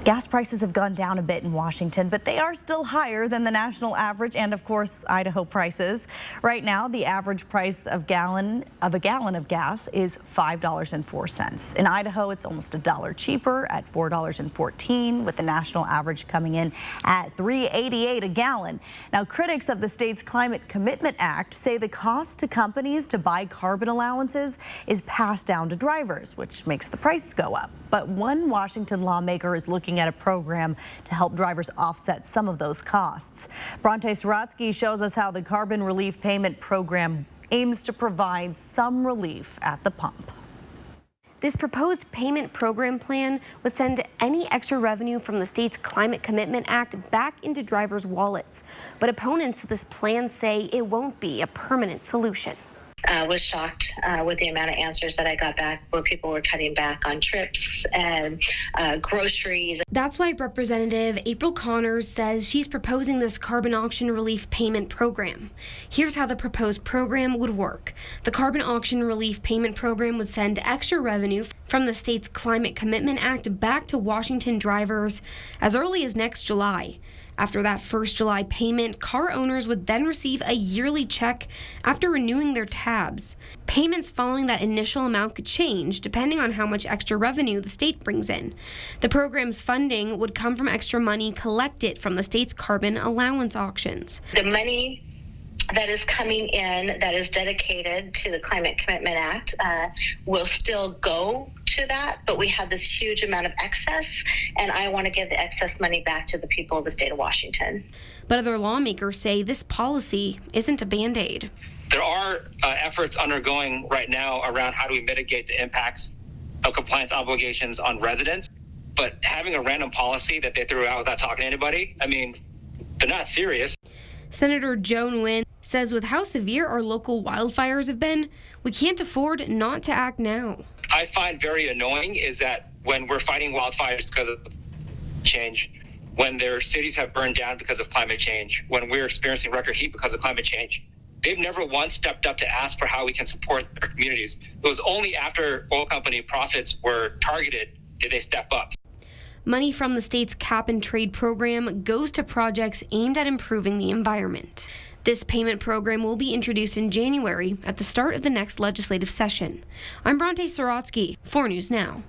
Gas prices have gone down a bit in Washington, but they are still higher than the national average and, of course, Idaho prices. Right now, the average price of a gallon of gas is $5.04. In Idaho, it's almost $1 cheaper at $4.14, with the national average coming in at $3.88 a gallon. Now, critics of the state's Climate Commitment Act say the cost to companies to buy carbon allowances is passed down to drivers, which makes the prices go up. But one Washington lawmaker is looking at a program to help drivers offset some of those costs. Bronte Sorotsky shows us how the Carbon Relief Payment Program aims to provide some relief at the pump. This proposed payment program plan would send any extra revenue from the state's Climate Commitment Act back into drivers' wallets. But opponents to this plan say it won't be a permanent solution. Was shocked with the amount of answers that I got back where people were cutting back on trips and groceries. That's why Representative April Connors says she's proposing this carbon auction relief payment program. Here's how the proposed program would work. The carbon auction relief payment program would send extra revenue from the state's Climate Commitment Act back to Washington drivers as early as next July. After that first July payment, car owners would then receive a yearly check after renewing their tabs. Payments following that initial amount could change depending on how much extra revenue the state brings in. The program's funding would come from extra money collected from the state's carbon allowance auctions. The money that is coming in that is dedicated to the Climate Commitment Act will still go to that, but we have this huge amount of excess, and I want to give the excess money back to the people of the state of Washington. But other lawmakers say this policy isn't a Band-Aid. There are efforts undergoing right now around how do we mitigate the impacts of compliance obligations on residents, but having a random policy that they threw out without talking to anybody, I mean, they're not serious. Senator Joe Nguyen says with how severe our local wildfires have been, we can't afford not to act now. I find very annoying is that when we're fighting wildfires because of change, when their cities have burned down because of climate change, when we're experiencing record heat because of climate change, they've never once stepped up to ask for how we can support their communities. It was only after oil company profits were targeted did they step up. Money from the state's cap and trade program goes to projects aimed at improving the environment. This payment program will be introduced in January at the start of the next legislative session. I'm Bronte Sorotsky, 4 News Now.